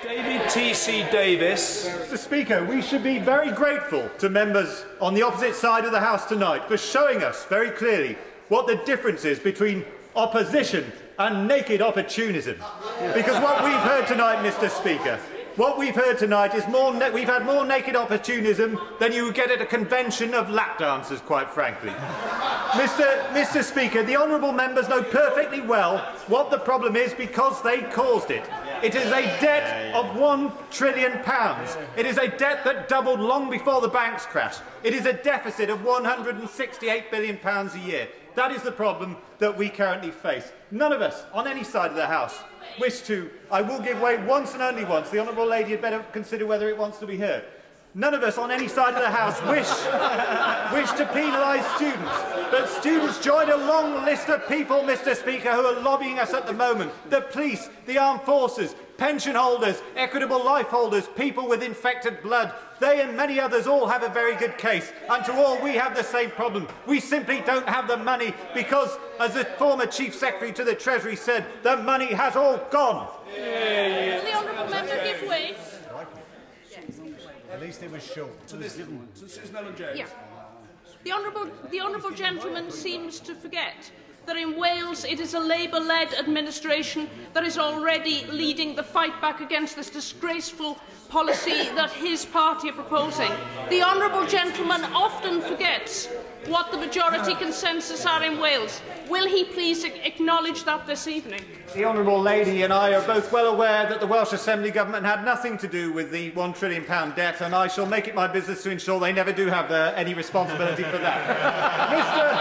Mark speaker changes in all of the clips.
Speaker 1: David T.C. Davies.
Speaker 2: Mr. Speaker, we should be very grateful to members on the opposite side of the House tonight for showing us very clearly what the difference is between opposition and naked opportunism. Because what we've heard tonight, Mr. Speaker, what we've heard tonight is we've had more naked opportunism than you would get at a convention of lap dancers, quite frankly. Mr. Speaker, the honourable members know perfectly well what the problem is because they caused it. It is a debt of £1 trillion. It is a debt that doubled long before the banks crashed. It is a deficit of £168 billion a year. That is the problem that we currently face. None of us, on any side of the House, wish to. I will give way once and only once. The honourable lady had better consider whether it wants to be heard. None of us on any side of the House wish to penalise students. But students join a long list of people, Mr. Speaker, who are lobbying us at the moment. The police, the armed forces, pension holders, equitable life holders, people with infected blood. They and many others all have a very good case. And to all, we have the same problem. We simply don't have the money because, as the former Chief Secretary to the Treasury said, the money has all gone.
Speaker 3: Will the honourable member give way?
Speaker 4: At least it was short.
Speaker 1: To Susan Ellen James.
Speaker 3: Yeah. The honourable gentleman seems to forget that in Wales it is a Labour-led administration that is already leading the fight back against this disgraceful policy that his party are proposing. The honourable gentleman often forgets what the majority consensus are in Wales. Will he please acknowledge that this evening?
Speaker 2: The honourable lady and I are both well aware that the Welsh Assembly Government had nothing to do with the £1 trillion debt, and I shall make it my business to ensure they never do have any responsibility for that.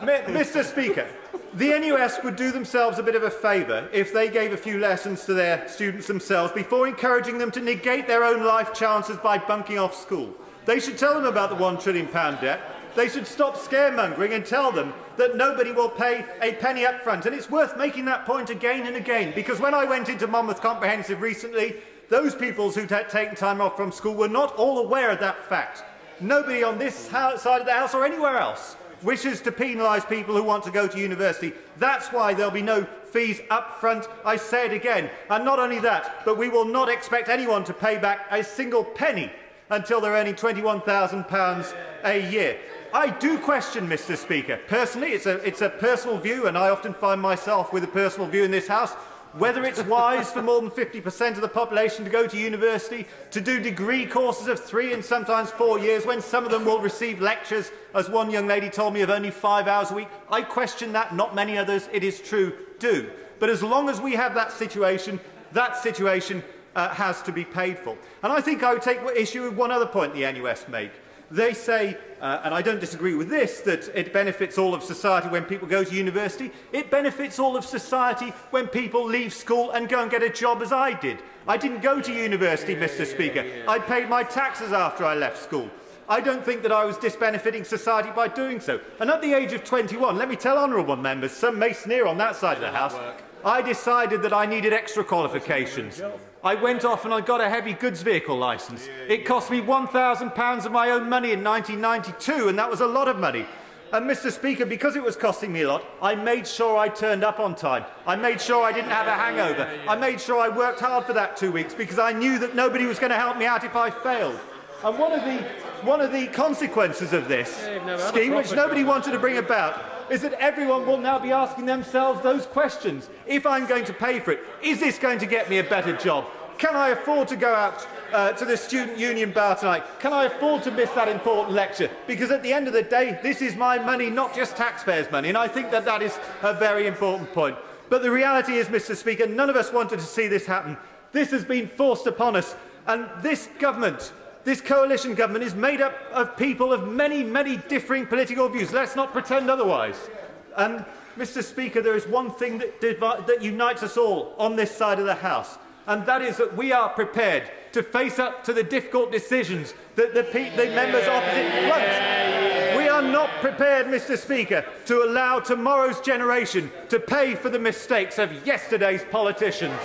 Speaker 2: Mr. Speaker, the NUS would do themselves a bit of a favour if they gave a few lessons to their students themselves before encouraging them to negate their own life chances by bunking off school. They should tell them about the £1 trillion debt. They should stop scaremongering and tell them that nobody will pay a penny up front. And it's worth making that point again and again, because when I went into Monmouth Comprehensive recently, those pupils who'd taken time off from school were not all aware of that fact. Nobody on this side of the House or anywhere else wishes to penalise people who want to go to university. That's why there'll be no fees up front. I say it again. And not only that, but we will not expect anyone to pay back a single penny until they're earning £21,000 a year. I do question, Mr. Speaker, personally, it's a personal view, and I often find myself with a personal view in this House, whether it's wise for more than 50% of the population to go to university, to do degree courses of 3 and sometimes 4 years, when some of them will receive lectures, as one young lady told me, of only 5 hours a week. I question that. Not many others, it is true, do. But as long as we have that situation has to be paid for. And I think I would take issue with one other point the NUS make. They say, and I don't disagree with this, that it benefits all of society when people go to university. It benefits all of society when people leave school and go and get a job, as I did. I didn't go to university, Mr. Speaker. I paid my taxes after I left school. I don't think that I was disbenefiting society by doing so. And at the age of 21, let me tell honourable members, some may sneer on that side of the House, I decided that I needed extra qualifications. I went off and I got a heavy goods vehicle licence. It cost me £1,000 of my own money in 1992, and that was a lot of money. And, Mr. Speaker, because it was costing me a lot, I made sure I turned up on time. I made sure I didn't have a hangover. I made sure I worked hard for that 2 weeks because I knew that nobody was going to help me out if I failed. And one of the consequences of this scheme, which nobody wanted to bring about, is that everyone will now be asking themselves those questions. If I'm going to pay for it, is this going to get me a better job? Can I afford to go out to the student union bar tonight? Can I afford to miss that important lecture? Because at the end of the day, this is my money, not just taxpayers' money. And I think that that is a very important point. But the reality is, Mr. Speaker, none of us wanted to see this happen. This has been forced upon us. And this government, this coalition government, is made up of people of many, many differing political views. Let's not pretend otherwise. And, Mr. Speaker, there is one thing that unites us all on this side of the House, and that is that we are prepared to face up to the difficult decisions that the members opposite front. We are not prepared, Mr. Speaker, to allow tomorrow's generation to pay for the mistakes of yesterday's politicians.